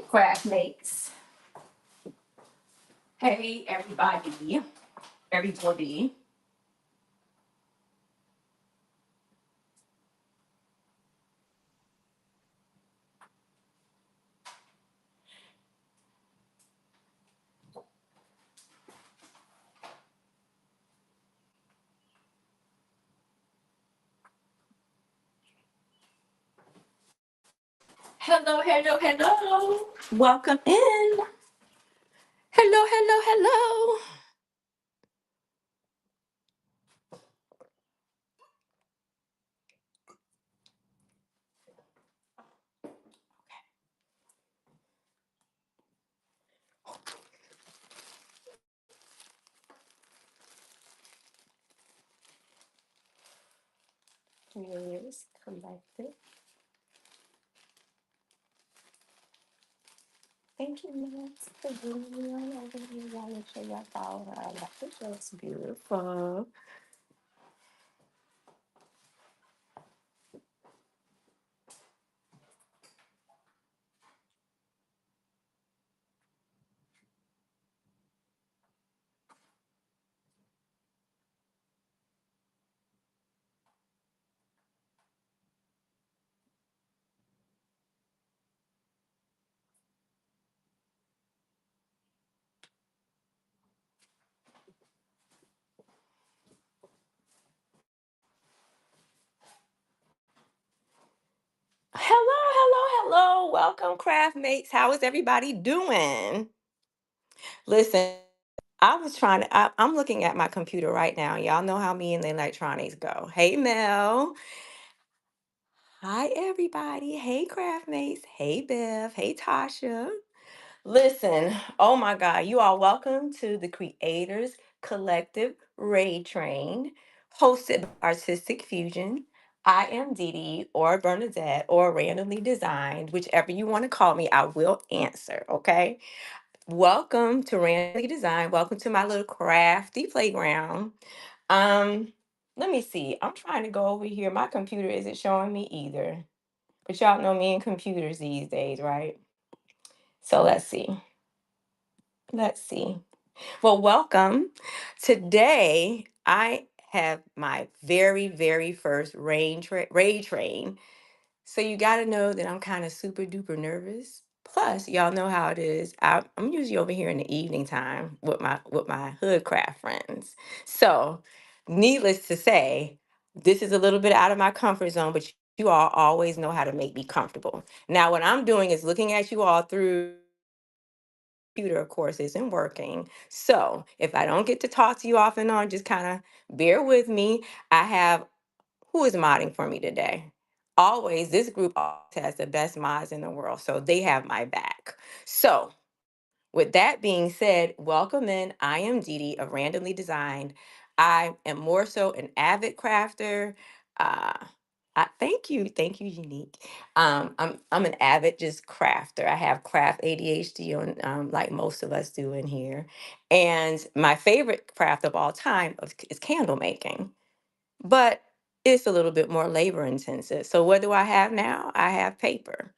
Craft makes. Hey, everybody. Everybody. Hello, hello, hello. Welcome in. Hello, hello, hello. Here's collective. Thank you, Max, for bringing me on over here. Y'all make sure y'all follow her. I love it. Looks beautiful. Hello, hello, hello. Welcome, craft mates. How is everybody doing? Listen, I'm looking at my computer right now. Y'all know how me and the electronics go. Hey, Mel. Hi, everybody. Hey, craft mates. Hey, Bev. Hey, Tasha. Listen, oh my God, you are welcome to the Creators Collective Raid Train, hosted by Artistic Fusion. I am Dee Dee or Bernadette or randomly designed, whichever you want to call me, I will answer, okay? Welcome to Randomly Designed. Welcome to my little crafty playground. Um, Let me see. I'm trying to go over here. My computer isn't showing me either. But y'all know me and computers these days, right? So let's see. Let's see. Well, welcome. Today, I have my very first raid train. So you got to know that I'm kind of super duper nervous. Plus, y'all know how it is. I'm usually over here in the evening time with my hood craft friends. So, needless to say, this is a little bit out of my comfort zone, but you all always know how to make me comfortable. Now, what I'm doing is looking at you all through computer, of course, isn't working. So if I don't get to talk to you off and on, just kind of bear with me. I have who is modding for me today. Always, this group always has the best mods in the world, so they have my back. So with that being said, welcome in. I am Dee Dee of Randomly Designed. I am more so an avid crafter. Uh, thank you, Unique. I'm an avid just crafter. I have craft ADHD on like most of us do in here, and my favorite craft of all time is candle making. But it's a little bit more labor intensive. So what do I have now? I have paper.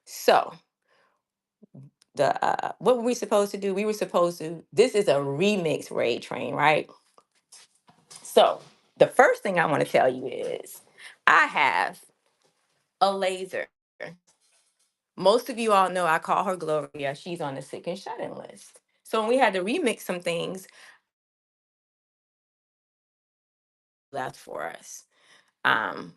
So the what were we supposed to do? We were supposed to. This is a remix raid train, right? So the first thing I want to tell you is I have a laser. Most of you all know I call her Gloria. She's on the sick and shut in list. So when we had to remix some things, left for us. Um,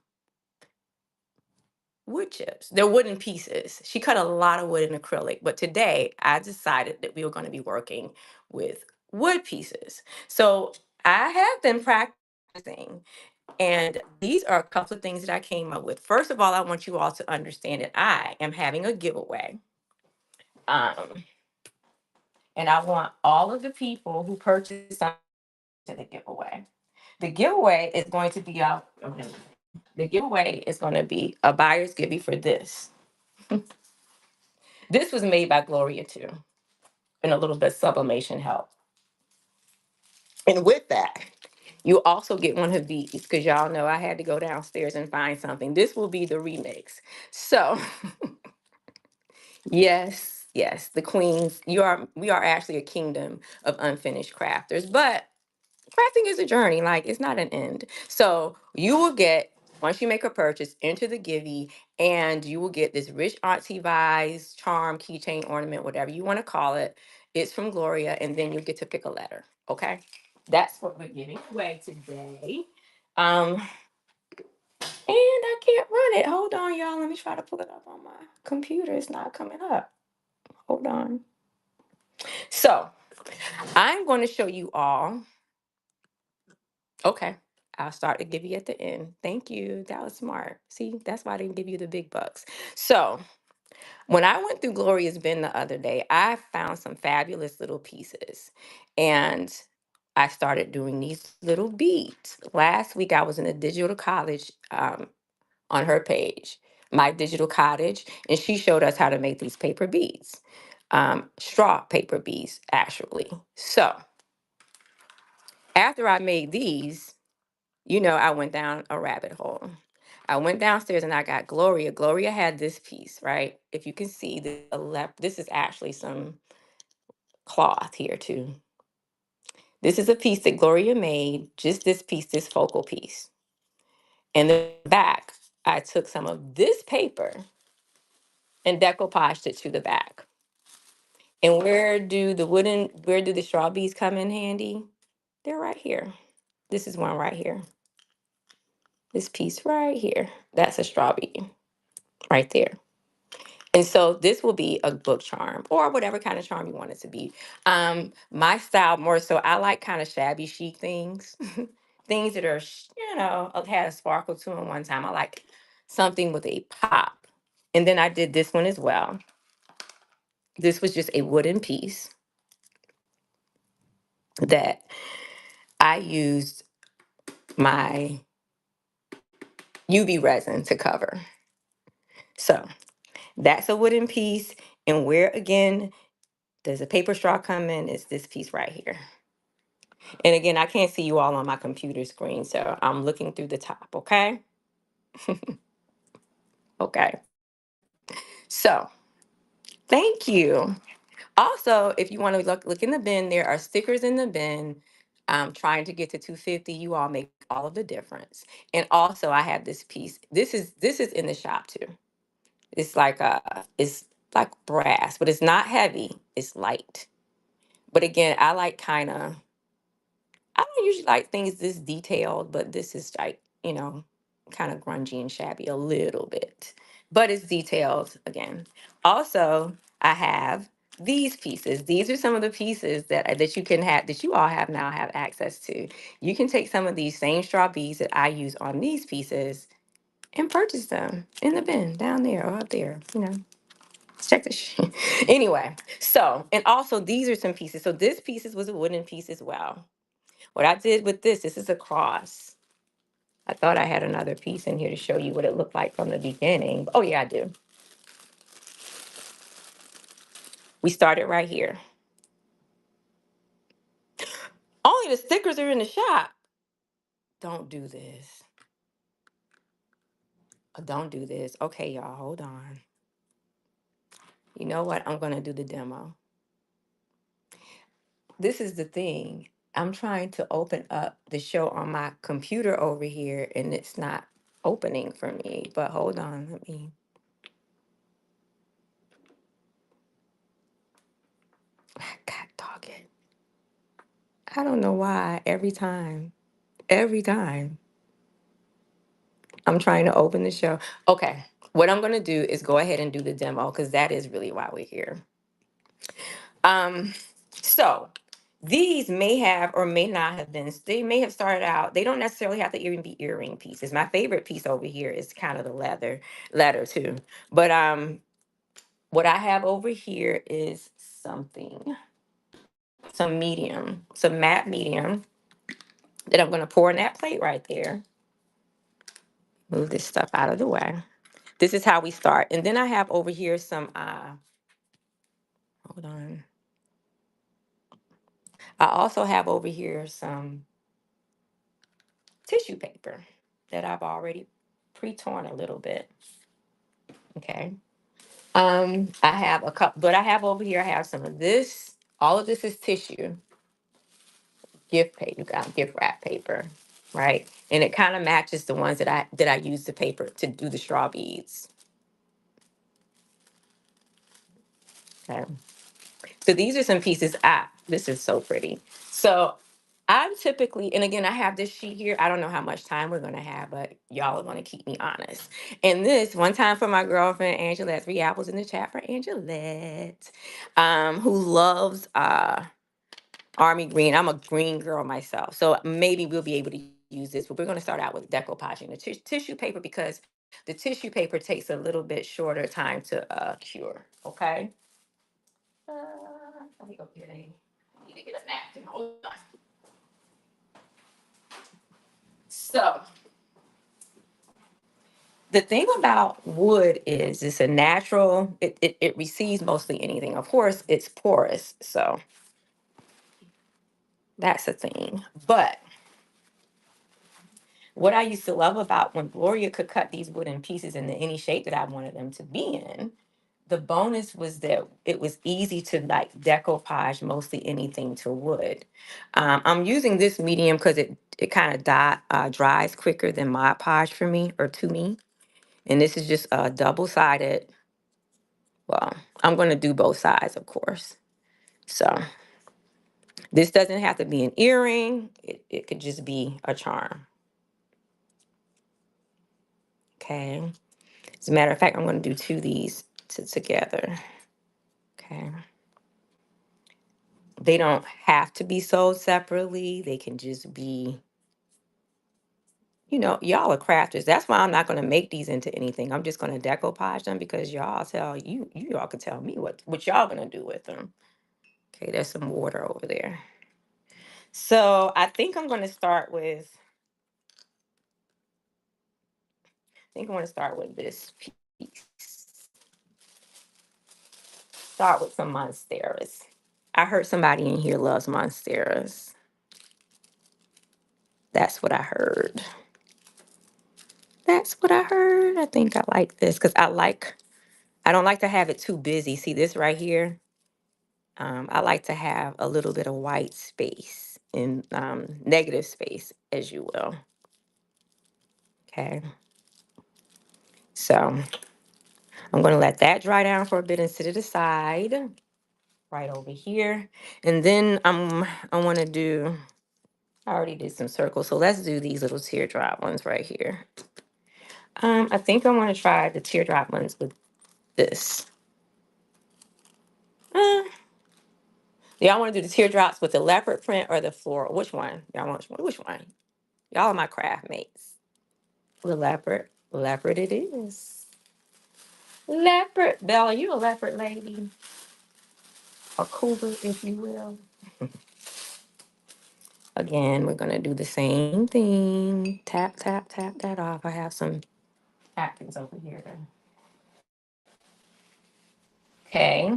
Wood chips. They're wooden pieces. She cut a lot of wood in acrylic, but today I decided that we were going to be working with wood pieces. So I have been practicing, and these are a couple of things that I came up with. First of all, I want you all to understand that I am having a giveaway. Um, and I want all of the people who purchase something to the giveaway. The giveaway is going to be out. The giveaway is going to be a buyer's giveaway for this. This was made by Gloria too, and a little bit of sublimation help. And with that, you also get one of these because y'all know I had to go downstairs and find something. This will be the remix. So, yes, Yes, the queens. We are actually a kingdom of unfinished crafters, but crafting is a journey, like it's not an end. So you will get, once you make a purchase, enter the Givey, and you will get this rich auntie vibes, charm, keychain, ornament, whatever you want to call it. It's from Gloria, and then you get to pick a letter. Okay. That's what we're giving away today. And I can't run it. Hold on, y'all. Let me try to pull it up on my computer. It's not coming up. Hold on. So I'm going to show you all. Okay. I'll start to give you at the end. Thank you. That was smart. See, that's why I didn't give you the big bucks. So when I went through Gloria's bin the other day, I found some fabulous little pieces. And I started doing these little beads. Last week I was in a digital college on her page, My Digital Cottage, and she showed us how to make these paper beads, straw paper beads, actually. So after I made these, I went down a rabbit hole. I went downstairs and I got Gloria. Gloria had this piece, right? If you can see, this is actually some cloth here too. This is a piece that Gloria made, just this piece, this focal piece. And the back, I took some of this paper and decoupaged it to the back. And where do the straw beads come in handy? They're right here. This is one right here. This piece right here. That's a straw bead right there. And so this will be a book charm or whatever kind of charm you want it to be. My style more so, I like kind of shabby chic things, things that are, had a sparkle to them one time. I like something with a pop. And then I did this one as well. This was just a wooden piece that I used my UV resin to cover. So that's a wooden piece. And where again does a paper straw come in? It's this piece right here. And again, I can't see you all on my computer screen, so I'm looking through the top, okay? Okay. So thank you. Also, if you want to look in the bin, there are stickers in the bin. I'm trying to get to 250. You all make all of the difference. And also I have this piece. This is in the shop too. It's like brass, but it's not heavy. It's light. But again, I like I don't usually like things this detailed, but this is like, kind of grungy and shabby a little bit. But it's detailed again. Also, I have these pieces. These are some of the pieces that you can have that you all have now have access to. You can take some of these same straw beads that I use on these pieces and purchase them in the bin down there or up there. Check this. Anyway, so and also these are some pieces. So this pieces was a wooden piece as well. What I did with this is a cross. I thought I had another piece in here to show you what it looked like from the beginning. Oh yeah, I do. We started right here. Only the stickers are in the shop. Don't do this. Don't do this. Okay, y'all, hold on. You know what? I'm gonna do the demo. This is the thing. I'm trying to open up the show on my computer over here, and it's not opening for me. But hold on, let me. God dog it. I don't know why every time I'm trying to open the show. Okay, what I'm gonna do is go ahead and do the demo because that is really why we're here. Um, so these may have or may not have been. They may have started out. They don't necessarily have to even be earring pieces. My favorite piece over here is kind of the leather too. But what I have over here is some matte medium that I'm gonna pour in that plate right there. Move this stuff out of the way. This is how we start. And then I have over here some, hold on. I also have over here some tissue paper that I've already pre-torn a little bit. Okay. I have a couple, but I have over here, I have some of this. All of this is tissue, gift paper, gift wrap paper, right? And it kind of matches the ones that I use the paper to do the straw beads. Okay. So these are some pieces. This is so pretty. So I'm typically, and again, I have this sheet here. I don't know how much time we're gonna have, but y'all are gonna keep me honest. And this one time for my girlfriend Angelette, 3 apples in the chat for Angelette, who loves army green. I'm a green girl myself, so maybe we'll be able to use this. But we're gonna start out with decoupaging the tissue paper because the tissue paper takes a little bit shorter time to cure. Okay. Let me go get a. I need to get a napkin. Hold on. So the thing about wood is it's a natural. It receives mostly anything. Of course, it's porous, so that's a thing. But what I used to love about when Gloria could cut these wooden pieces into any shape that I wanted them to be in, the bonus was that it was easy to like decoupage mostly anything to wood. I'm using this medium because it kind of dries quicker than Mod Podge for me or to me. And this is just a double-sided. Well, I'm going to do both sides, of course. So this doesn't have to be an earring. It could just be a charm. Okay. As a matter of fact, I'm going to do two of these together. Okay. They don't have to be sold separately. They can just be, y'all are crafters. That's why I'm not going to make these into anything. I'm just going to decoupage them because y'all can tell me what y'all going to do with them. Okay, there's some water over there. So I think I'm going to start with, this piece. Start with some monsteras. I heard somebody in here loves monsteras. That's what I heard. That's what I heard. I think I like this because I don't like to have it too busy. See this right here? I like to have a little bit of white space and negative space, as you will. Okay. So I'm going to let that dry down for a bit and sit it aside right over here. And then I want to do, I already did some circles. So let's do these little teardrop ones right here. I think I want to try the teardrop ones with this. Uh, Y'all want to do the teardrops with the leopard print or the floral? Which one? Y'all want which one? Y'all are my craft mates. The leopard. Leopard it is. Leopard. Bella, you a leopard lady. A cougar, if you will. Again, we're going to do the same thing. Tap, tap, tap that off. I have some napkins over here. Okay.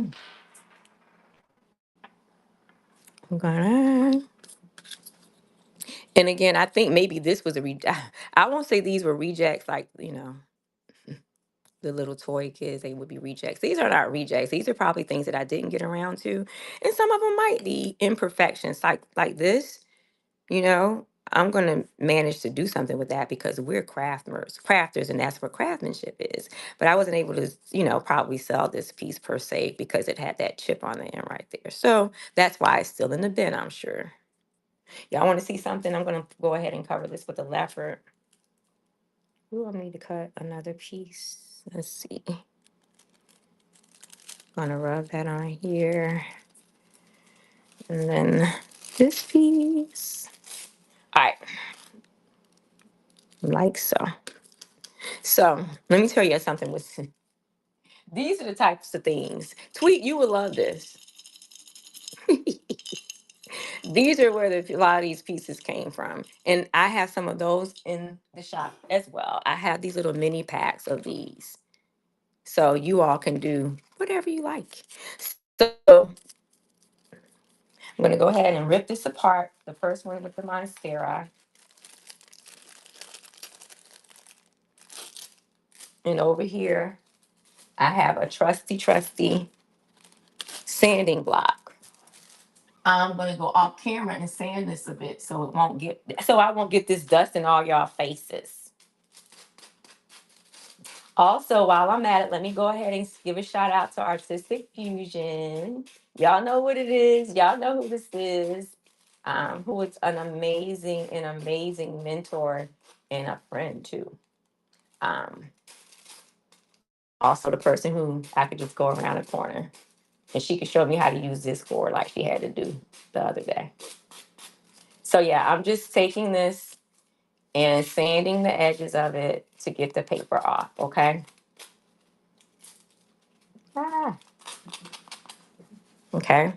I'm gonna. And again, I think maybe this was I won't say these were rejects, like, the little toy kids, they would be rejects. These are not rejects. These are probably things that I didn't get around to. And some of them might be imperfections, like this, you know. I'm gonna manage to do something with that because we're crafters, and that's what craftsmanship is. But I wasn't able to, probably sell this piece per se because it had that chip on the end right there. So that's why it's still in the bin, I'm sure. Y'all want to see something? I'm gonna go ahead and cover this with a leopard. Ooh, I need to cut another piece. Let's see. Gonna rub that on here. And then this piece. All right, like so. So let me tell you something. These are the types of things. Tweet, you would love this. These are where a lot of these pieces came from. And I have some of those in the shop as well. I have these little mini packs of these. So you all can do whatever you like. So I'm going to go ahead and rip this apart. The first one with the monstera. And over here, I have a trusty sanding block. I'm gonna go off camera and sand this a bit so I won't get this dust in all y'all faces. Also, while I'm at it, let me go ahead and give a shout out to Artistic Fusion. Y'all know what it is. Y'all know who this is. Who is an amazing mentor and a friend too. Um, Also the person who I could just go around the corner and she could show me how to use this cord like she had to do the other day. So yeah, I'm just taking this and sanding the edges of it to get the paper off, okay? Ah, okay,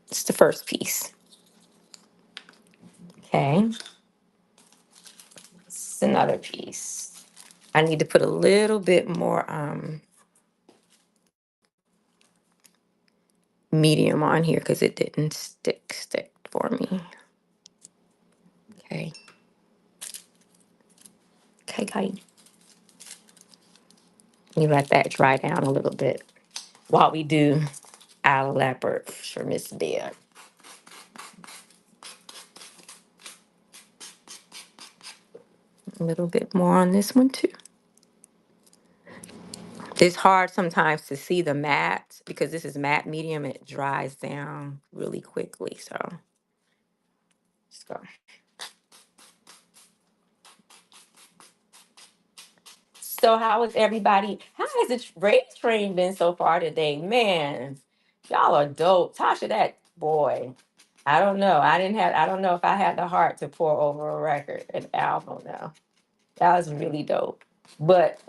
it's the first piece. Okay, it's another piece. I need to put a little bit more medium on here because it didn't stick for me. Okay. Okay, guys. You let that dry down a little bit while we do our leopard for Miss Bear. A little bit more on this one too. It's hard sometimes to see the matte because this is matte medium. It dries down really quickly. So let's go. So how is everybody? How has the race train been so far today? Man, y'all are dope. Tasha, that boy. I don't know. I don't know if I had the heart to pour over a record, an album now. That was really dope. But,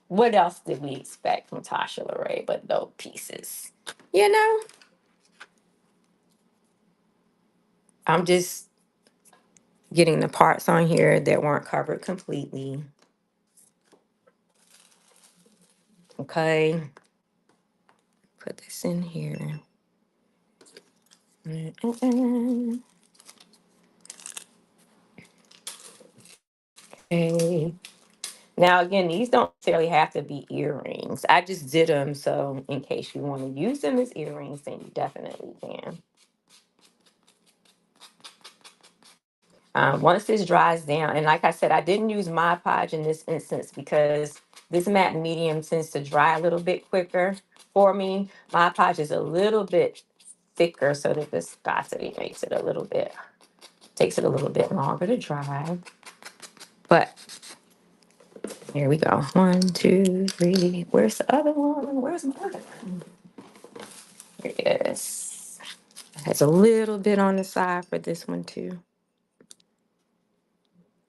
what else did we expect from Tasha LaRae but those pieces? You know, I'm just getting the parts on here that weren't covered completely. Okay. Put this in here. Okay. Now, again, these don't necessarily have to be earrings. I just did them so in case you want to use them as earrings, then you definitely can. Once this dries down, and like I said, I didn't use Mod Podge in this instance because this matte medium tends to dry a little bit quicker for me. Mod Podge is a little bit thicker, so the viscosity takes it a little bit longer to dry. But here we go. 1, 2, 3. Where's the other one? Where's my other one? Here it is. It has a little bit on the side for this one too.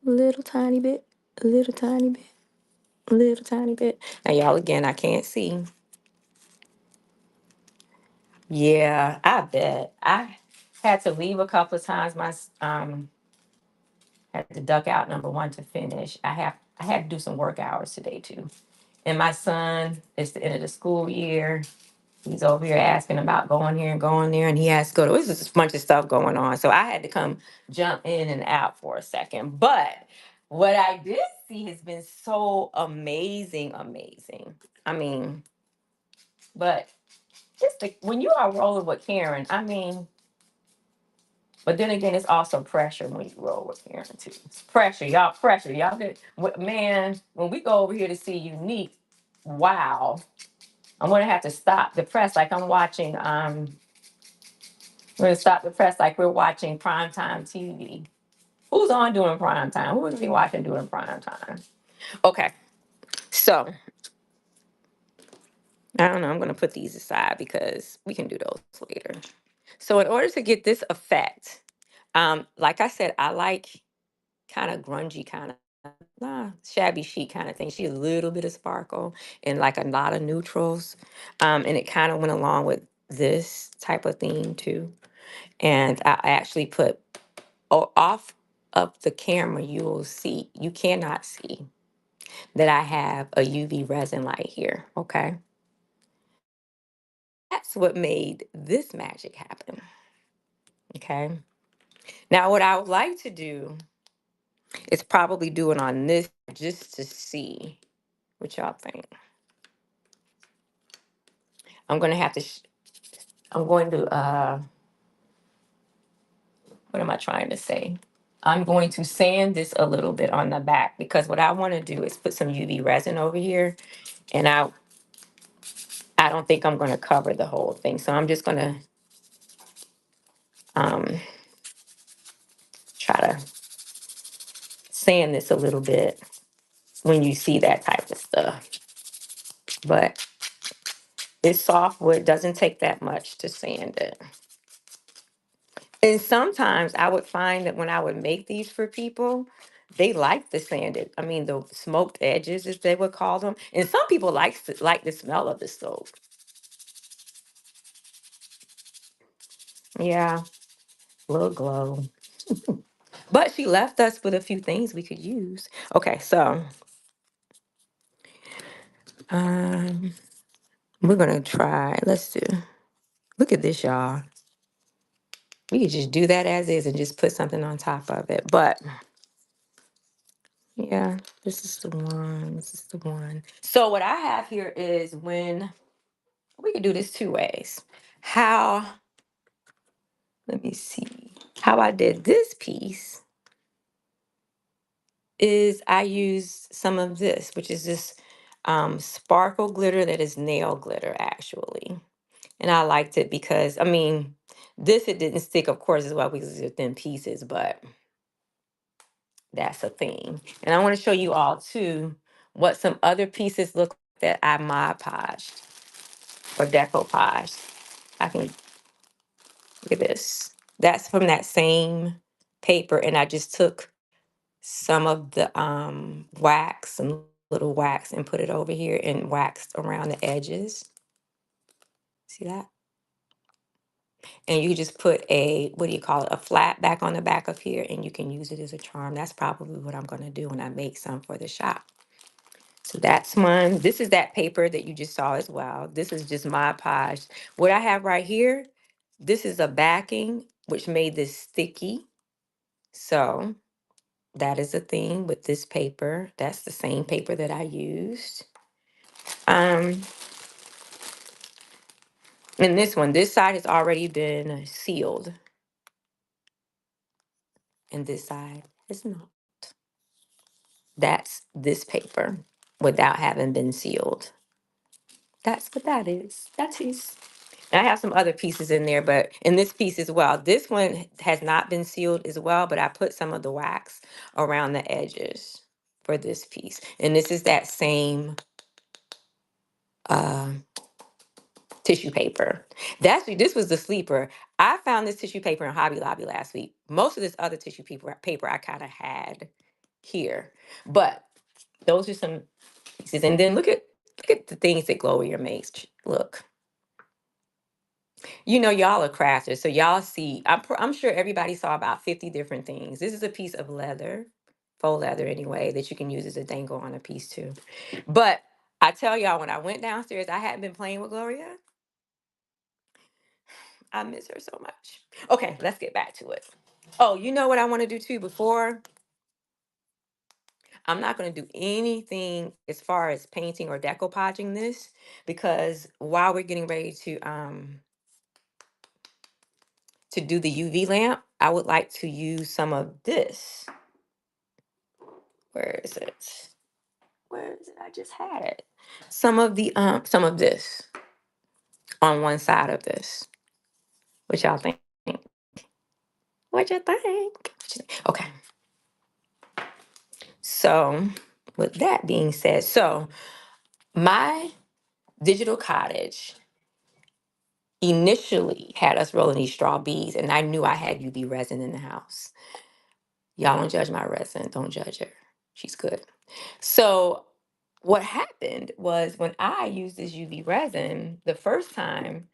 Little tiny bit, a little tiny bit. Little tiny bit. Now, y'all, again, I can't see. Yeah, I bet. I had to leave a couple of times. Had to duck out number one to finish. I had to do some work hours today too. And my son, it's the end of the school year. He's over here asking about going here and going there, and he has to go to. There's just a bunch of stuff going on, so I had to come jump in and out for a second. But what I did see has been so amazing, amazing. I mean, but when you are rolling with Karen, I mean, but then again, it's also pressure when you roll with Karen too. It's pressure, y'all. Pressure, y'all. Man, when we go over here to see Unique, wow, I'm gonna have to stop the press like I'm watching. We're gonna stop the press like we're watching primetime TV. Who's on doing primetime? Who is we watching doing primetime? Okay, so I don't know. I'm gonna put these aside because we can do those later. So in order to get this effect, like I said, I like kind of grungy, kind of shabby chic kind of thing. She a little bit of sparkle and like a lot of neutrals, and it kind of went along with this type of theme too. And I actually put off of the camera. You cannot see that I have a UV resin light here. Okay, that's what made this magic happen. Okay, now what I would like to do is probably do it on this just to see what y'all think. I'm going to have to, I'm going to, what am I trying to say? I'm going to sand this a little bit on the back because what I want to do is put some UV resin over here, and I don't think I'm going to cover the whole thing. So I'm just going to um, try to sand this a little bit when you see that type of stuff. But it's softwood, doesn't take that much to sand it. And sometimes I would find that when I would make these for people, they like the sanded. I mean, the smoked edges, as they would call them. And some people like the smell of the stove. Yeah, little glow. But she left us with a few things we could use. Okay, so um, we're gonna try. Let's do. Look at this, y'all. We could just do that as is and just put something on top of it. But yeah, this is the one. This is the one. So what I have here is when we could do this two ways. How, let me see. How I did this piece is I used some of this, which is this sparkle glitter that is nail glitter actually. And I liked it because, I mean, this it didn't stick, of course, as well because it's thin pieces, but that's a thing. And I want to show you all too what some other pieces look like that I Mod Podged or decoupaged. I can look at this. That's from that same paper, and I just took some of the wax, some little wax, and put it over here and waxed around the edges. See that? And you just put a, what do you call it, a flat back on the back of here, and you can use it as a charm. That's probably what I'm going to do when I make some for the shop. So that's one. This is that paper that you just saw as well. This is just Mod Podge. What I have right here, this is a backing, which made this sticky. So that is a thing with this paper. That's the same paper that I used. Um, and this one, this side has already been sealed. And this side is not. That's this paper without having been sealed. That's what that is. That is. And I have some other pieces in there, but in this piece as well. This one has not been sealed as well, but I put some of the wax around the edges for this piece. And this is that same uh, tissue paper. This was the sleeper. I found this tissue paper in Hobby Lobby last week. Most of this other tissue paper I kind of had here, but those are some pieces. And then look at the things that Gloria makes. Look, you know y'all are crafters, so y'all see. I'm sure everybody saw about 50 different things. This is a piece of leather, faux leather anyway, that you can use as a dangle on a piece too. But I tell y'all, when I went downstairs, I hadn't been playing with Gloria. I miss her so much. Okay, let's get back to it. Oh, you know what I want to do too before? I'm not going to do anything as far as painting or decoupaging this because while we're getting ready to do the UV lamp, I would like to use some of this. Where is it? Where is it? I just had it. Some of this on one side of this. What y'all think? What you think? Okay. So, with that being said, so my digital cottage initially had us rolling these straw beads, and I knew I had UV resin in the house. Y'all don't judge my resin. Don't judge her. She's good. So what happened was when I used this UV resin the first time,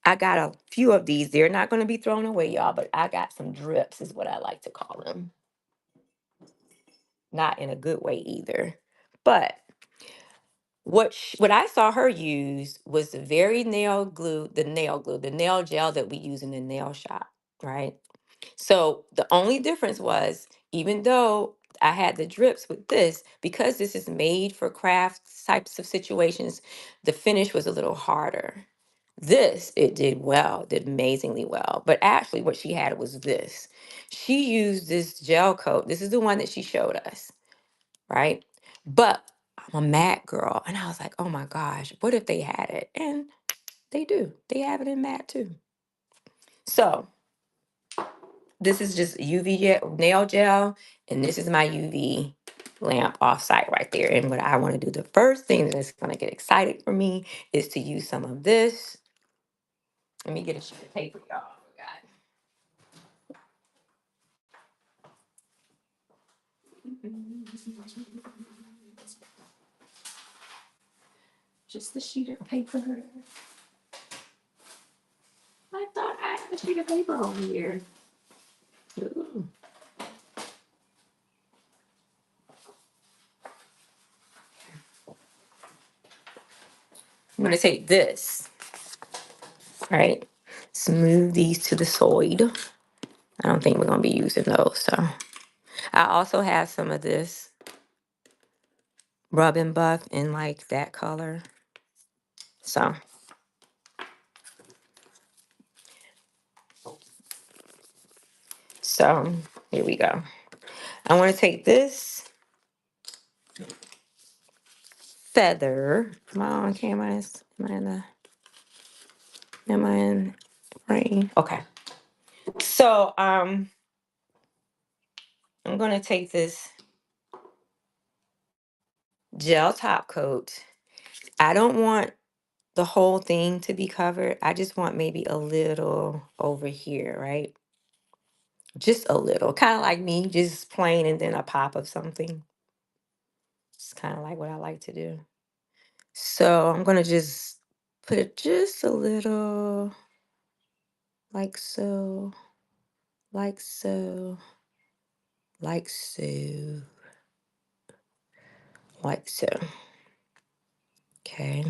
I got a few of these. They're not going to be thrown away, y'all, but I got some drips, is what I like to call them. Not in a good way either. But what I saw her use was the very the nail gel that we use in the nail shop, right? So the only difference was, even though I had the drips with this, because this is made for craft types of situations, the finish was a little harder. This, it did well, did amazingly well. But actually, what she had was this. She used this gel coat. This is the one that she showed us, right? But I'm a matte girl. And I was like, oh my gosh, what if they had it? And they do. They have it in matte too. So this is just UV nail gel. And this is my UV lamp offsite right there. And what I want to do, the first thing that's going to get excited for me is to use some of this. Let me get a sheet of paper, y'all. Just the sheet of paper. I thought I had a sheet of paper over here. Ooh. I'm gonna take this, right? Smooth these to the side. I don't think we're gonna be using those, so. I also have some of this rub and buff in like that color. So here we go. I wanna take this feather. Come on, am I in frame? Okay. So I'm gonna take this gel top coat. I don't want the whole thing to be covered. I just want maybe a little over here, right? Just a little, kind of like me, just plain and then a pop of something. It's kind of like what I like to do. So I'm gonna just put it just a little, like so, like so, like so, like so. Okay.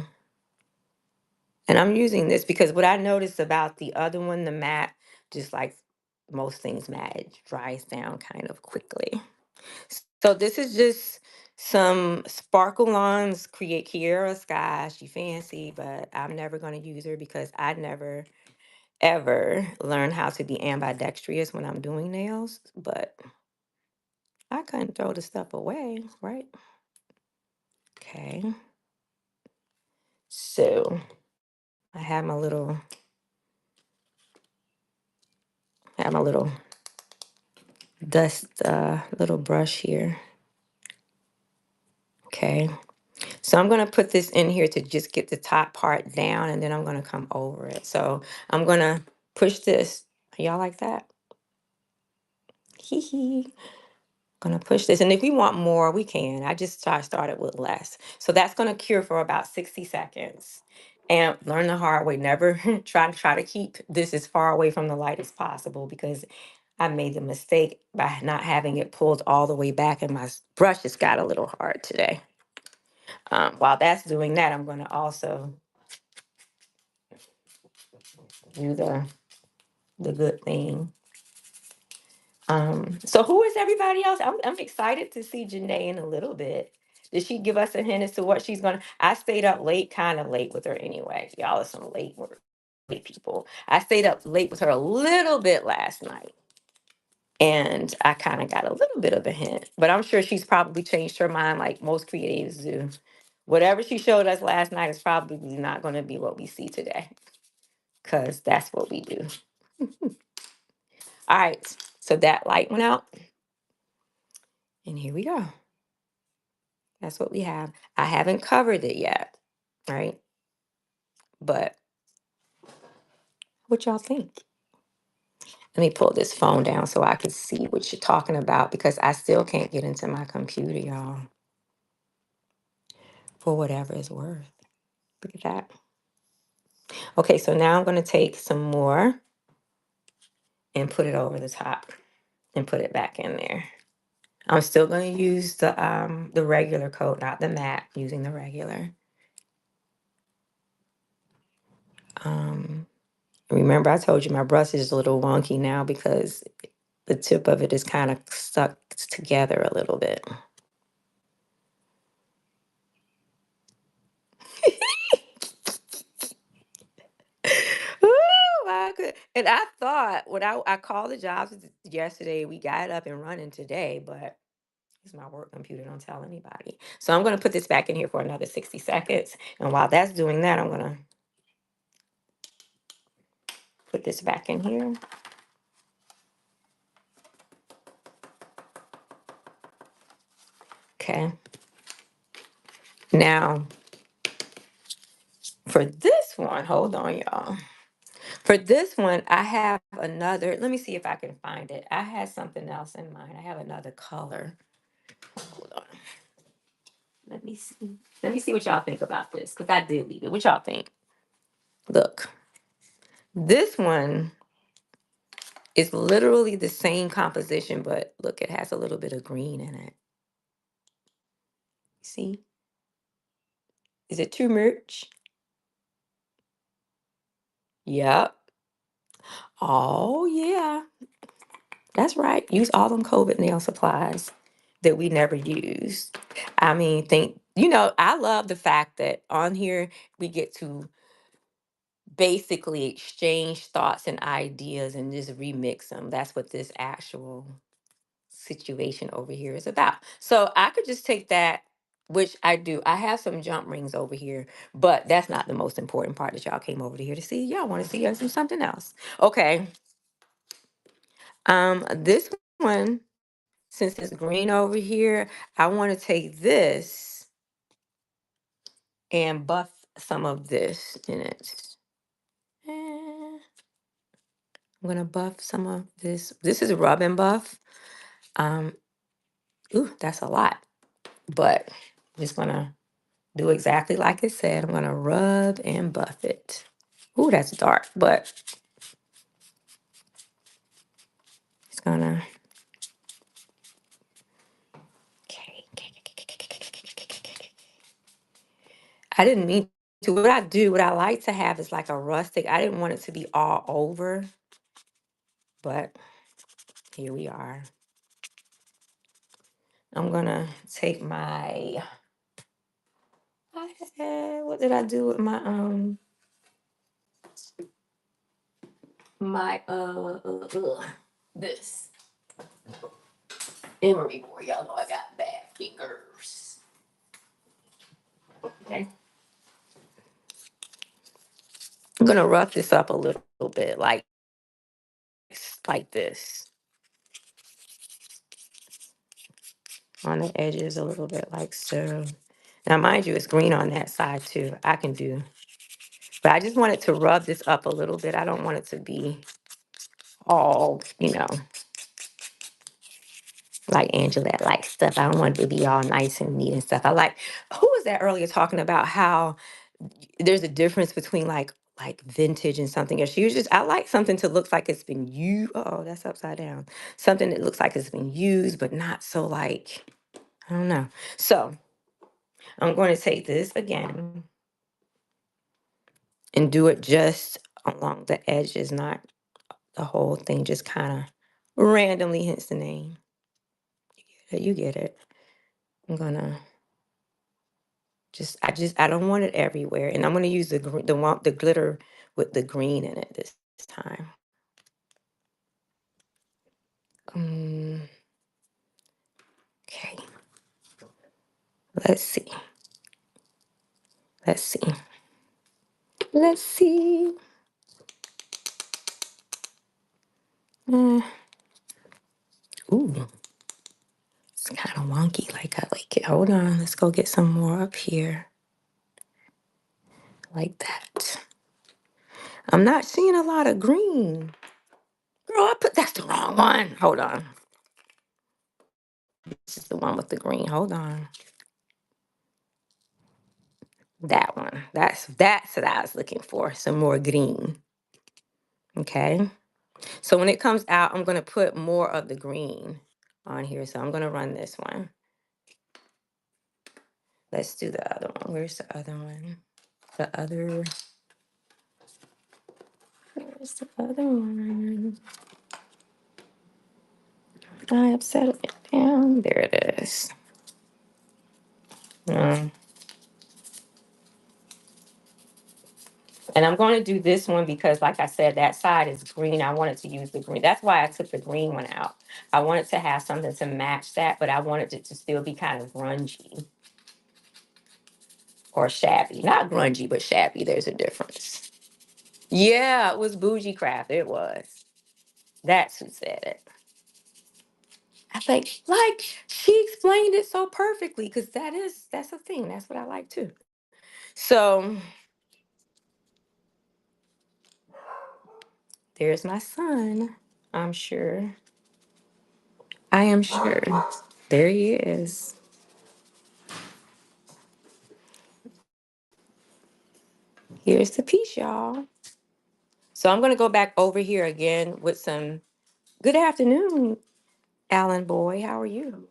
And I'm using this because what I noticed about the other one, the matte, just like most things matte, it dries down kind of quickly. So this is just some sparkle ons, create Kiara Sky. She fancy, but I'm never going to use her because I never ever learned how to be ambidextrous when I'm doing nails. But I couldn't throw the stuff away, right? Okay. So I have my little dust little brush here. Okay. So I'm going to put this in here to just get the top part down and then I'm going to come over it. So I'm going to push this. Y'all like that? Hee hee. Gonna push this. And if we want more, we can. I just started with less. So that's going to cure for about 60 seconds. And learn the hard way. Never try to keep this as far away from the light as possible because I made the mistake by not having it pulled all the way back and my brush just got a little hard today. While that's doing that, I'm going to also do the good thing. So who is everybody else? I'm excited to see Janae in a little bit. Did she give us a hint as to what she's gonna? I stayed up late, kind of late with her anyway. Y'all are some late people. I stayed up late with her a little bit last night, and I kind of got a little bit of a hint. But I'm sure she's probably changed her mind, like most creatives do. Whatever she showed us last night is probably not going to be what we see today, because that's what we do. All right, so that light went out, and here we go. That's what we have. I haven't covered it yet, right? But what y'all think? Let me pull this phone down so I can see what you're talking about because I still can't get into my computer, y'all, for whatever it's worth. Look at that. Okay, so now I'm going to take some more and put it over the top and put it back in there. I'm still going to use the regular coat, not the matte, using the regular. Remember, I told you my brush is a little wonky now because the tip of it is kind of stuck together a little bit. could, and I thought when I called the jobs yesterday, we got it up and running today, but it's my work computer. Don't tell anybody. So I'm gonna put this back in here for another 60 seconds. And while that's doing that, I'm gonna put this back in here. Okay. Now for this one, hold on, y'all. For this one, I have another. Let me see if I can find it. I had something else in mind. I have another color. Hold on. Let me see. Let me see what y'all think about this, because I did leave it. What y'all think? Look, this one is literally the same composition, but look, it has a little bit of green in it. See? Is it too much? Yep. Oh, yeah. That's right. Use all them COVID nail supplies that we never used. I mean, I love the fact that on here we get to basically exchange thoughts and ideas and just remix them. That's what this actual situation over here is about. So I could just take that, which I do. I have some jump rings over here, but that's not the most important part that y'all came over to here to see. Y'all want to see us do something else. Okay. This one, since it's green over here, I want to take this and buff some of this in it. Eh, I'm gonna buff some of this. This is rub and buff. Um, ooh, that's a lot, but I'm just gonna do exactly like it said. I'm gonna rub and buff it. Ooh, that's dark, but it's gonna. Okay. I didn't mean to. What I like to have is like a rustic. I didn't want it to be all over, but here we are. I'm gonna take my. What did I do with my this emery board? Y'all know I got bad fingers. Okay. I'm gonna rough this up a little bit, like this on the edges, a little bit like so. Now, mind you, it's green on that side too. I can do, but I just wanted to rub this up a little bit. I don't want it to be all, like Angela like stuff. I don't want it to be all nice and neat and stuff. Who was that earlier talking about how there's a difference between like vintage and something else. She was just I like something to look like it's been used. Oh, that's upside down. Something that looks like it's been used, but not so like I don't know. So I'm going to take this again and do it just along the edges, not the whole thing, just kind of randomly, hence the name. You get it. I'm gonna I don't want it everywhere, and I'm gonna use the glitter with the green in it this time. Um, okay, let's see. Let's see. Let's see. Uh, ooh, it's kind of wonky. Like I like it. Hold on. Let's go get some more up here. Like that. I'm not seeing a lot of green. Girl, that's the wrong one. Hold on. This is the one with the green. Hold on. That one. That's what I was looking for. Some more green. Okay. So when it comes out, I'm gonna put more of the green on here. So I'm gonna run this one. Let's do the other one. Where's the other one? The other. Where's the other one? I upset it down. There it is. Um, And I'm going to do this one because, like I said, that side is green. I wanted to use the green. That's why I took the green one out. I wanted to have something to match that, but I wanted it to still be kind of grungy or shabby. Not grungy, but shabby. There's a difference. Yeah, it was bougie craft. It was. That's who said it. I think, like, she explained it so perfectly because that's a thing. That's what I like too. So there's my son. I'm sure. I am sure. There he is. Here's the piece, y'all. So I'm going to go back over here again with some good afternoon, Alan boy. How are you?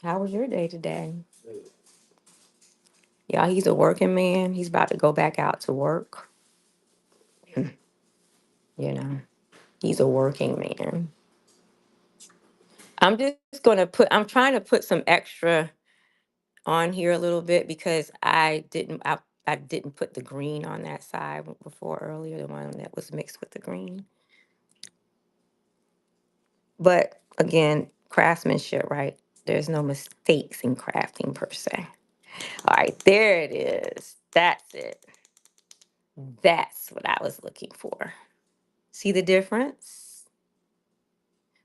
How was your day today? Y'all, he's a working man. He's about to go back out to work. You know, he's a working man. I'm just going to I'm trying to put some extra on here a little bit because I didn't put the green on that side before earlier, the one that was mixed with the green. But again, craftsmanship, right? There's no mistakes in crafting per se. All right, there it is. That's it. That's what I was looking for. See the difference?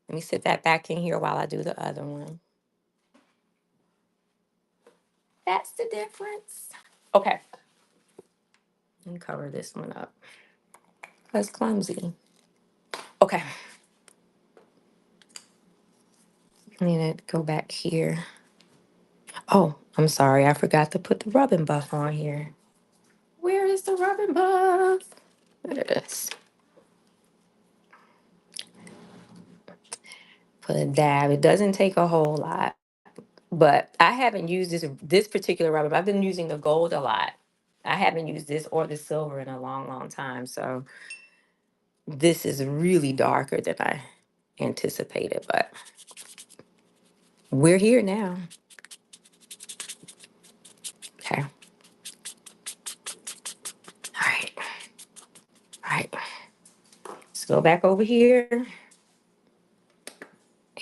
Let me sit that back in here while I do the other one. That's the difference. Okay, let me cover this one up. That's clumsy. Okay, I need to go back here. Oh, I'm sorry. I forgot to put the rubbing buff on here. Where is the rubbing buff? There it is. Put a dab. It doesn't take a whole lot, but I haven't used this particular rubber. I've been using the gold a lot. I haven't used this or the silver in a long, long time. So this is really darker than I anticipated, but we're here now. Okay. All right. All right. Let's go back over here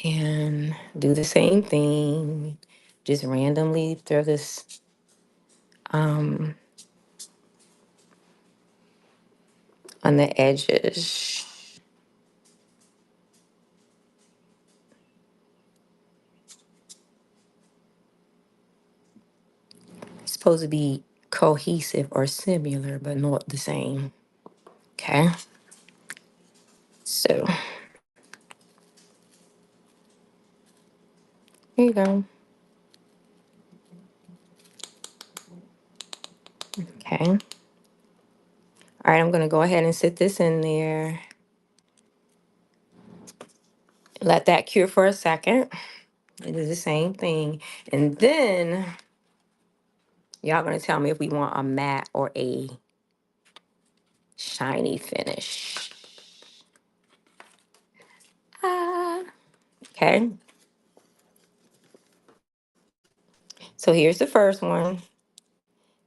and do the same thing. Just randomly throw this um on the edges. It's supposed to be cohesive or similar, but not the same. Okay. So here you go. Okay. All right, I'm gonna go ahead and sit this in there. Let that cure for a second. And do the same thing. And then y'all gonna tell me if we want a matte or a shiny finish. Ah, okay. So here's the first one.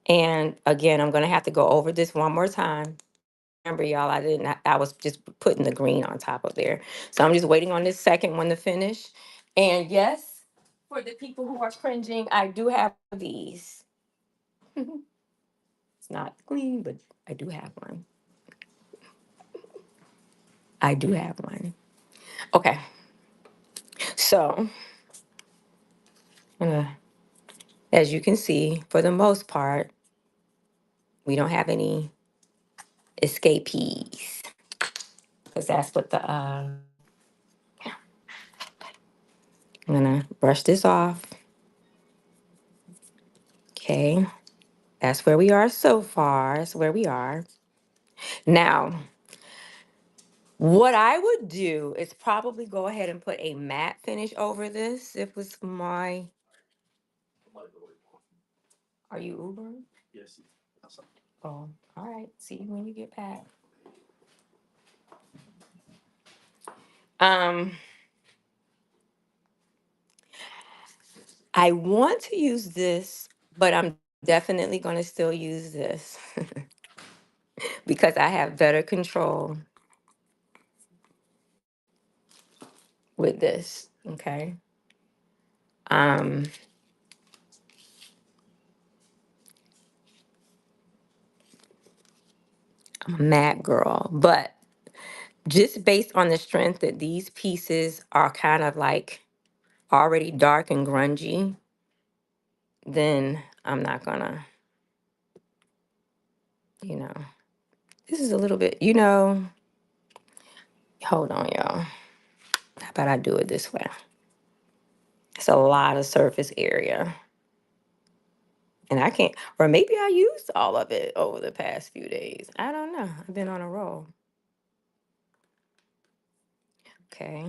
And again, I'm gonna have to go over this one more time. Remember, y'all, I was just putting the green on top of there. So I'm just waiting on this second one to finish. And yes, for the people who are cringing, I do have these. It's not clean, but I do have one. I do have one. Okay. So, as you can see, for the most part, we don't have any escapees because that's what I'm gonna brush this off. Okay, that's where we are so far. That's where we are. Now, what I would do is probably go ahead and put a matte finish over this. If it was my, are you Uber? Oh, all right. See you when you get back. Um, I want to use this, but I'm definitely going to still use this. because I have better control with this. Okay. Um, I'm a matte girl, but just based on the strength that these pieces are kind of like already dark and grungy, then I'm not gonna, you know, this is a little bit, hold on, y'all. How about I do it this way? It's a lot of surface area. And I can't, or maybe I used all of it over the past few days. I don't know. I've been on a roll. Okay.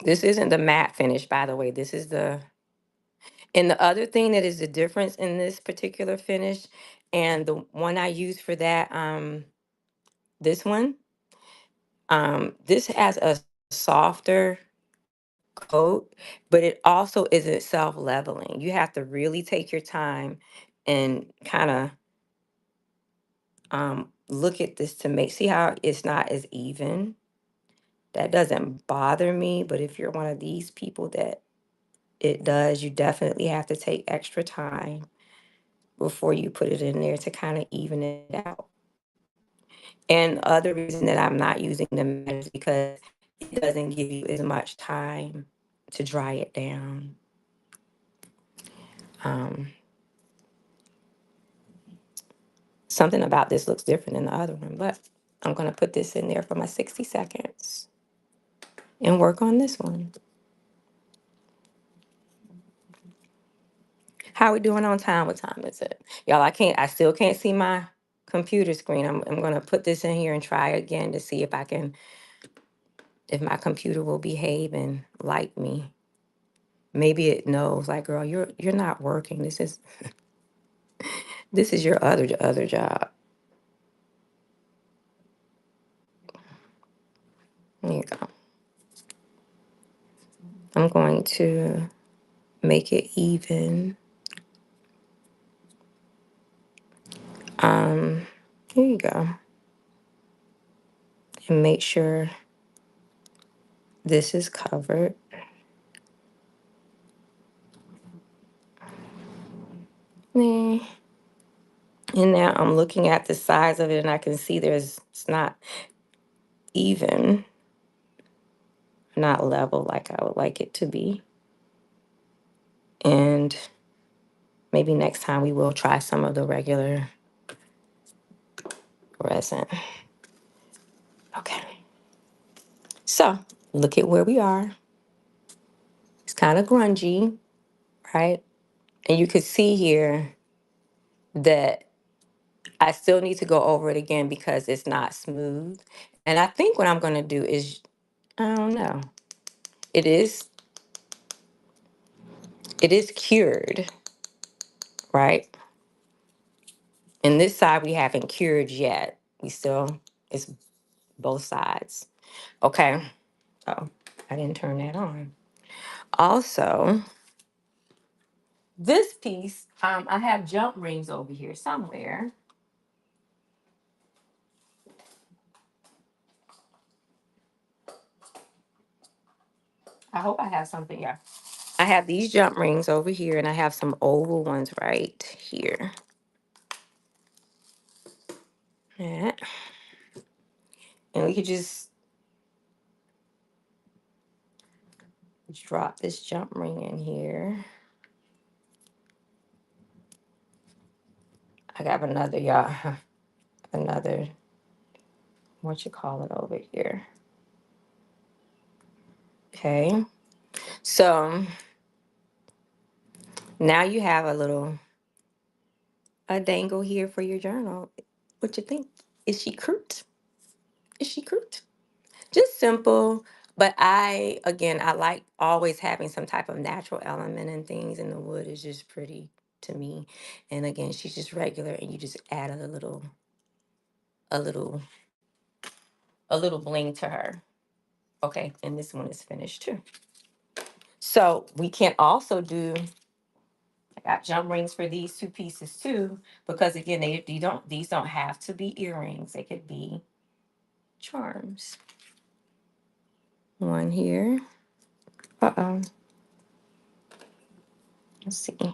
This isn't the matte finish, by the way. This is and the other thing that is the difference in this particular finish and the one I use for that, this one, this has a softer coat, but it also isn't self-leveling. You have to really take your time and kind of look at this to see how it's not as even. That doesn't bother me, but if you're one of these people that it does, you definitely have to take extra time before you put it in there to kind of even it out. And the other reason that I'm not using the matte is because it doesn't give you as much time to dry it down. Um, Something about this looks different than the other one, but I'm going to put this in there for my 60 seconds and work on this one. How we doing on time? What time is it? Y'all, I still can't see my computer screen. I'm going to put this in here and try again to see if my computer will behave and like me. Maybe it knows, like, girl, you're not working. This is your other job. There you go. I'm going to make it even. Here you go. And make sure this is covered. Nah. And now I'm looking at the size of it and I can see it's not even, not level like I would like it to be. And maybe next time we will try some of the regular resin. Okay. So look at where we are. It's kind of grungy, right? And you could see here that I still need to go over it again because it's not smooth. And I think what I'm going to do is, I don't know. It is it is cured, right? And this side we haven't cured yet. It's both sides. Okay. Oh, I didn't turn that on. Also, this piece, I have jump rings over here somewhere. I hope I have something. Yeah. I have these jump rings over here and I have some oval ones right here. Yeah. And we could just drop this jump ring in here. I got another, y'all, another, what you call it over here. Okay. So now you have a dangle here for your journal. What you think? Is she cute? Is she cute? Just simple. But I like always having some type of natural element in things, and the wood is just pretty to me. And again, she's just regular, and you just add a little, a little bling to her. Okay, and this one is finished too. So we can also do, I got jump rings for these two pieces too, because again, these don't have to be earrings. They could be charms. One here. Uh-oh. Let's see. I'm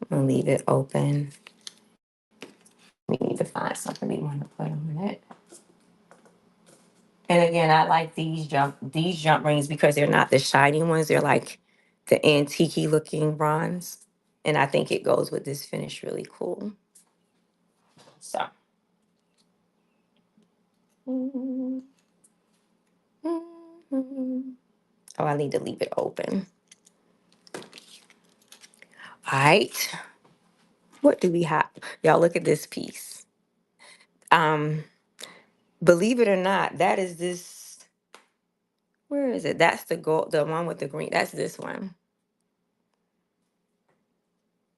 gonna leave it open. We need to find something we want to put on it. And again, I like these jump rings because they're not the shiny ones. They're like the antique looking bronze. And I think it goes with this finish really cool. So. Oh, I need to leave it open. All right. What do we have? Y'all look at this piece. Um, Believe it or not, that is this. Where is it? That's the gold, the one with the green. That's this one.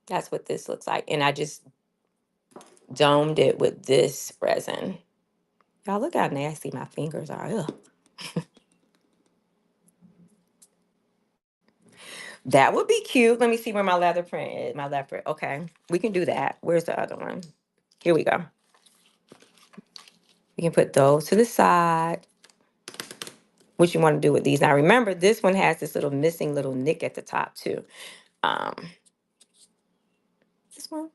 That's what this looks like. And I just domed it with this resin. Y'all look how nasty my fingers are. Ugh. That would be cute. Let me see where my leather print is. My leopard. Okay. We can do that. Where's the other one? Here we go. We can put those to the side. What you want to do with these. Now remember, this one has this little missing little nick at the top too. Um, this one?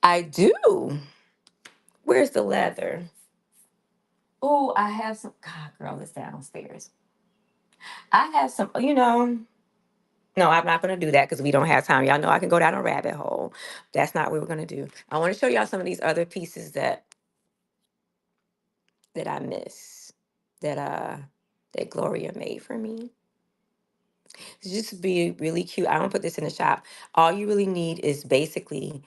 I do. Where's the leather? Oh, I have some. God, girl, it's downstairs. I have some, no, I'm not going to do that because we don't have time. Y'all know I can go down a rabbit hole. That's not what we're going to do. I want to show y'all some of these other pieces that I miss that that Gloria made for me. It's just to be really cute. I don't put this in the shop. All you really need is basically,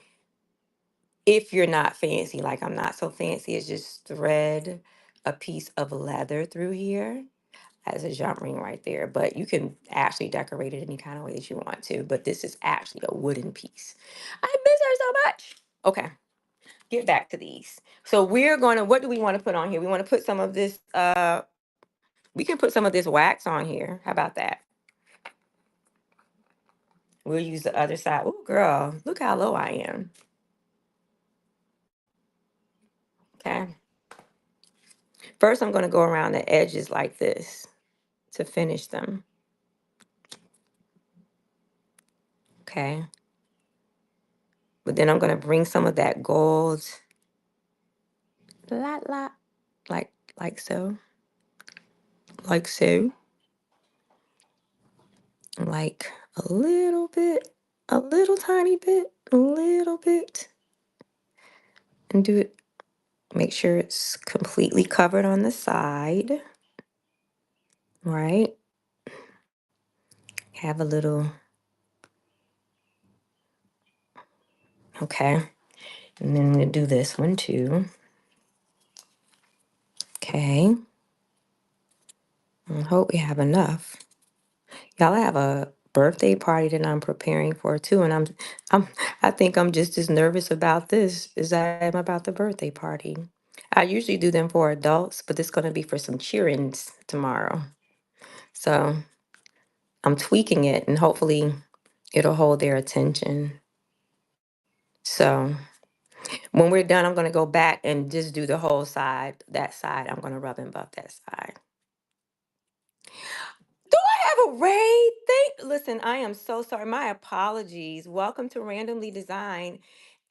if you're not fancy, like I'm not so fancy, is just thread a piece of leather through here as a jump ring right there. But you can actually decorate it any kind of way that you want to. But this is actually a wooden piece. I miss her so much. Okay, get back to these. So we're going to, what do we want to put on here? We want to put some of this, we can put some of this wax on here. How about that? We'll use the other side. Oh, girl, look how low I am. Okay. First, I'm going to go around the edges like this to finish them. Okay. But then I'm going to bring some of that gold, la la, like like so, like so, like a little bit, a little tiny bit, a little bit, and do it. Make sure it's completely covered on the side, right? Have a little, okay. And then we'll do this one too. Okay. I hope we have enough. Y'all, I have a birthday party that I'm preparing for too, and I'm, I think I'm just as nervous about this as I am about the birthday party. I usually do them for adults, but it's going to be for some cheerings tomorrow. So I'm tweaking it, and hopefully it'll hold their attention. So when we're done, I'm going to go back and just do the whole side. That side, I'm going to rub and buff that side. Do I have a raid thing? Listen, I am so sorry. My apologies. Welcome to Randomly Design,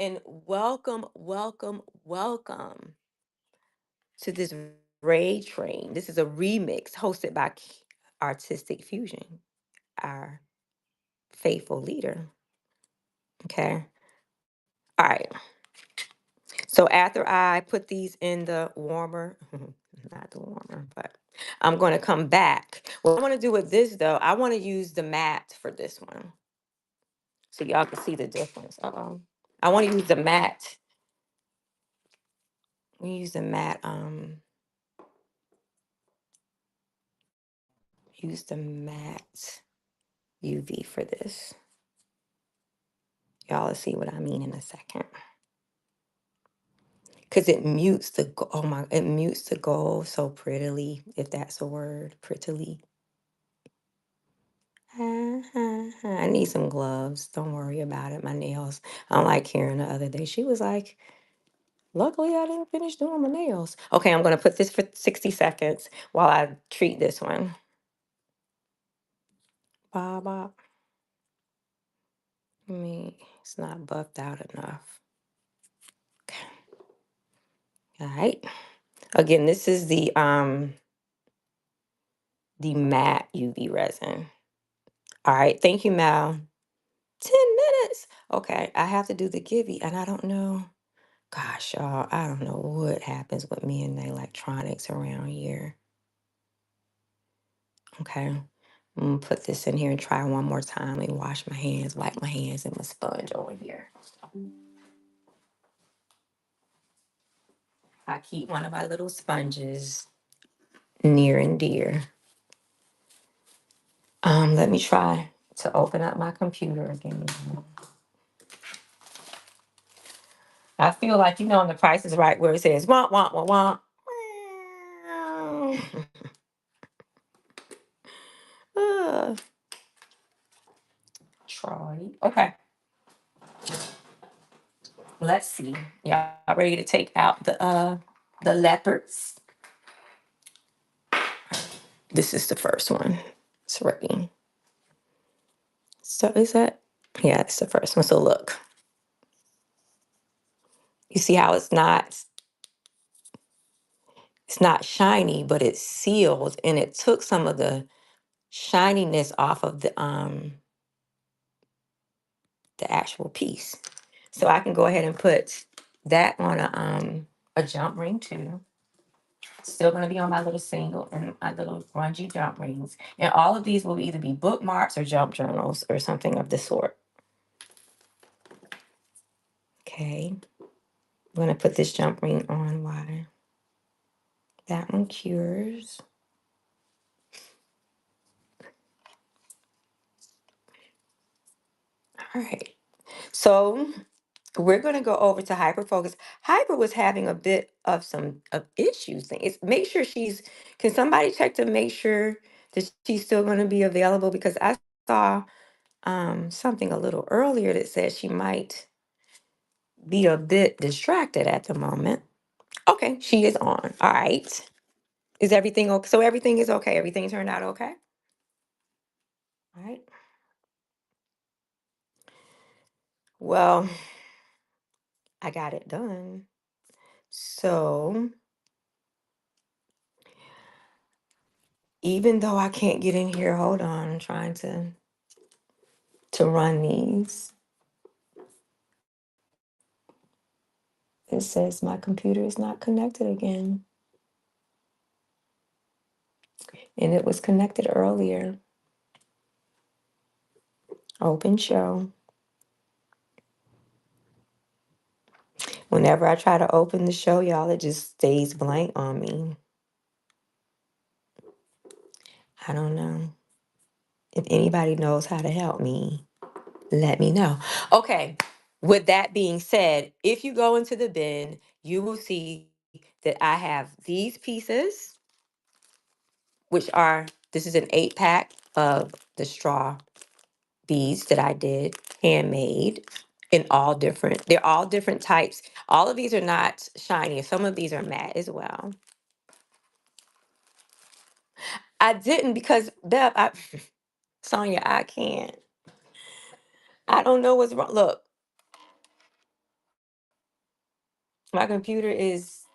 and welcome, welcome, welcome to this raid train. This is a remix hosted by Artistic Fusion, our faithful leader. Okay. All right. So after I put these in the warmer, not the warmer, but I'm going to come back. What I want to do with this though, I want to use the matte for this one, so y'all can see the difference. Uh-oh. I want to use the matte. We use the matte, use the matte UV for this. Y'all will see what I mean in a second. Cause it mutes the it mutes the gold so prettily, if that's a word, prettily. I need some gloves. Don't worry about it. My nails. Unlike Karen the other day, she was like, luckily I didn't finish doing my nails. Okay, I'm going to put this for 60 seconds while I treat this one. Bob, Bob. It's not buffed out enough. Okay. All right. Again, this is the matte UV resin. All right. Thank you, Mal. 10 minutes. Okay, I have to do the Gibby, and I don't know. Gosh, y'all, I don't know what happens with me and the electronics around here. Okay, I'm gonna put this in here and try one more time. Let me wash my hands, wipe my hands, and my sponge over here. I keep one of my little sponges near and dear. Let me try to open up my computer again. I feel like on the Price is Right where it says want want want want. Uh, Try. Okay, let's see. Y'all ready to take out the leopards? This is the first one. It's ready. So is that? Yeah, it's the first one. So look, you see how it's not shiny, but it's sealed, and it took some of the shininess off of the actual piece. So I can go ahead and put that on a jump ring too. Still going to be on my little single and my little grungy jump rings. And all of these will either be bookmarks or jump journals or something of the sort. Okay. I'm going to put this jump ring on while that one cures. All right. So we're going to go over to Hyper Focus. Hyper was having a bit of some of issues. It's make sure can somebody check to make sure that she's still going to be available? Because I saw something a little earlier that said she might be a bit distracted at the moment. Okay, she is on. All right. Is everything okay? So everything is okay. Everything turned out okay? All right. Well, I got it done. So even though I can't get in here, hold on. I'm trying to run these. It says my computer is not connected again. And it was connected earlier. Open show. Whenever I try to open the show, y'all, it just stays blank on me. I don't know. If anybody knows how to help me, let me know. Okay. With that being said, if you go into the bin, you will see that I have these pieces, which are, this is an 8-pack of the straw beads that I did, handmade in they're all different types. All of these are not shiny. Some of these are matte as well. I didn't because Bev, Sonia, I can't. I don't know what's wrong. Look, my computer it's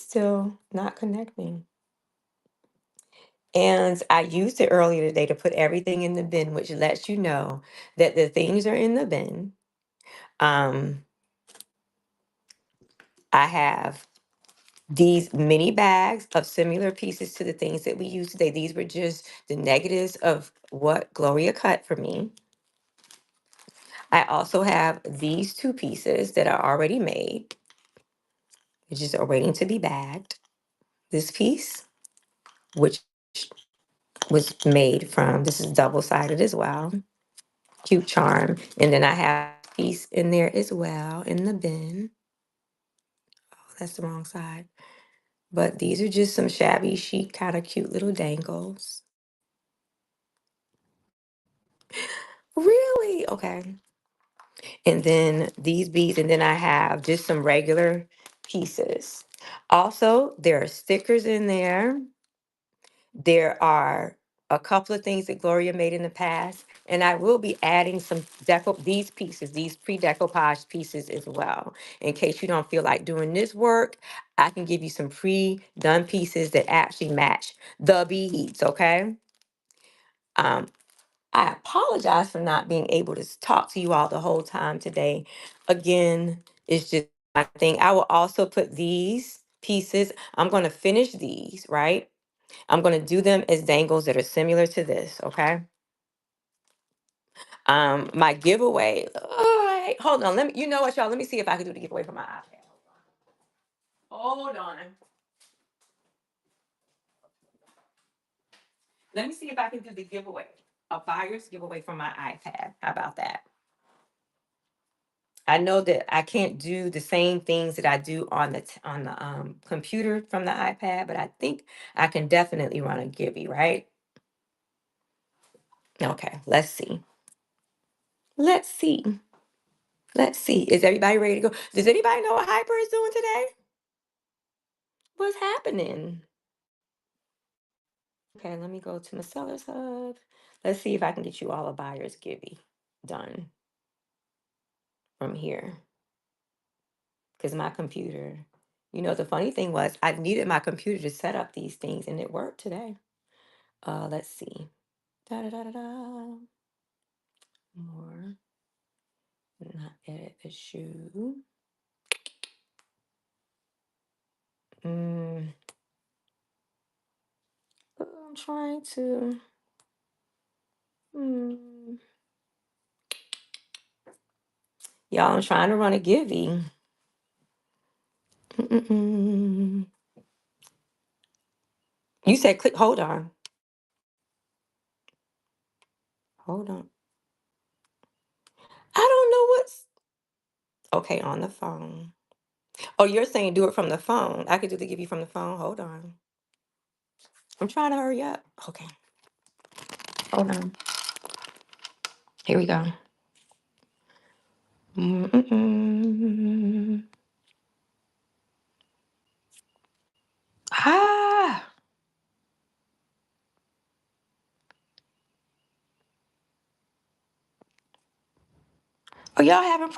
still not connecting. And I used it earlier today to put everything in the bin, which lets you know that the things are in the bin. Um, I have these mini bags of similar pieces to the things that we used today. These were just the negatives of what Gloria cut for me. I also have these two pieces that are already made, which just are waiting to be bagged. This piece, which was made from, this is double-sided as well. Cute charm. And then I have a piece in there as well in the bin. Oh, that's the wrong side. But these are just some shabby chic, kind of cute little dangles. Really? Okay. And then these beads, and then I have just some regular pieces. Also, there are stickers in there. There are a couple of things that Gloria made in the past, and I will be adding some these pieces, these pre-decoupage pieces as well. In case you don't feel like doing this work, I can give you some pre-done pieces that actually match the beads, okay? Um, I apologize for not being able to talk to you all the whole time today. Again, it's just my thing. I will also put these pieces, I'm going to finish these, right? I'm going to do them as dangles that are similar to this, okay? My giveaway. All right, hold on. Let me. You know what, y'all? Let me see if I can do the giveaway for my iPad. Hold on. Let me see if I can do the giveaway. A buyer's giveaway for my iPad. How about that? I know that I can't do the same things that I do on the computer from the iPad, but I think I can definitely run a givey, right? Okay, let's see. Let's see. Let's see. Is everybody ready to go? Does anybody know what Hyper is doing today? What's happening? Okay, let me go to my seller's hub. Let's see if I can get you all a buyer's givey done from here. Because my computer, the funny thing was I needed my computer to set up these things and it worked today. Let's see. Da da da da da. More. Not edit the shoe. Mm, I'm trying to. Mm, y'all, I'm trying to run a givey. Mm-mm-mm. You said click. Hold on. Hold on. I don't know what's okay on the phone. Oh, you're saying do it from the phone. I could do the give you from the phone. Hold on. I'm trying to hurry up. Okay. Hold on. Here we go. Mm-mm-mm. Ah. Oh, y'all having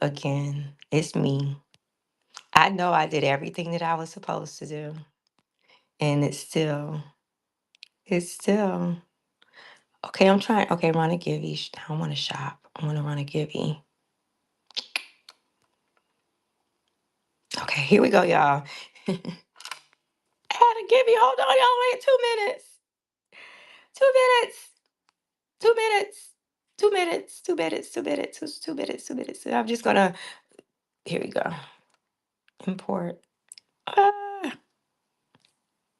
again, it's me. I know I did everything that I was supposed to do. And it's still. Okay, I'm trying. Okay, run a givey. I want to shop. I want to run a givey. Okay, here we go, y'all. I had to give you. Hold on, y'all. Wait 2 minutes. 2 minutes. 2 minutes. 2 minutes. 2 minutes. 2 minutes. 2 minutes. 2 minutes. I'm just gonna. Here we go. Import. Ah,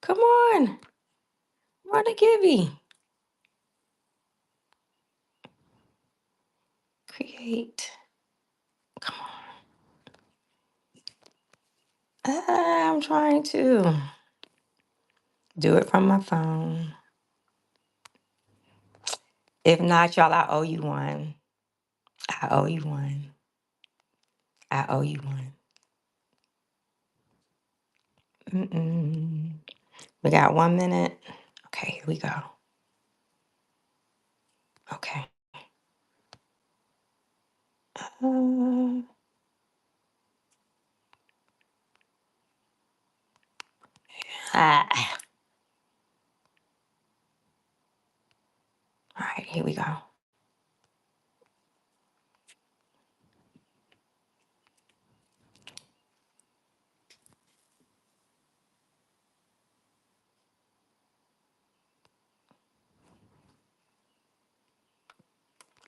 come on. Run a givey. Create. Come on. I'm trying to do it from my phone. If not, y'all, I owe you one. I owe you one. I owe you one. Mm-mm. We got 1 minute. Okay, here we go. Okay. Uh, ah. All right, here we go.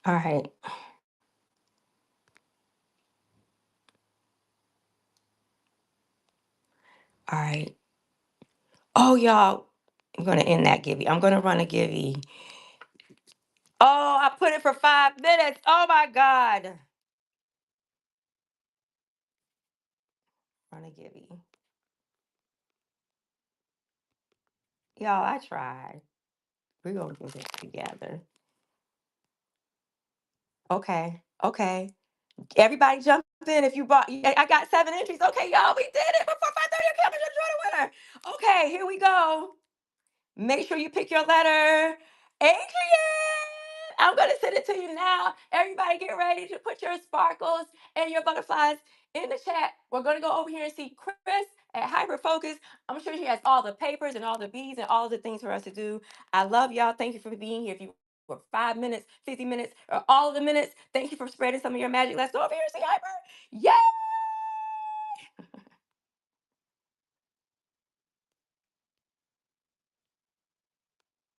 All right. All right. Oh, y'all, I'm going to end that givey. I'm going to run a givey. Oh, I put it for 5 minutes. Oh, my God. Run a givey. Y'all, I tried. We're gonna do this together. Okay. Okay. Everybody jump in if you bought. I got 7 entries. Okay, y'all, we did it before 5:30. Okay, I'm gonna draw the winner. Okay, here we go. Make sure you pick your letter. Adrian, I'm going to send it to you now. Everybody get ready to put your sparkles and your butterflies in the chat. We're going to go over here and see Chris at Hyper Focus. I'm sure she has all the papers and all the beads and all the things for us to do. I love y'all. Thank you for being here. If you for 5 minutes, 50 minutes, or all of the minutes, thank you for spreading some of your magic. Let's go over here and see Hyper. Yay!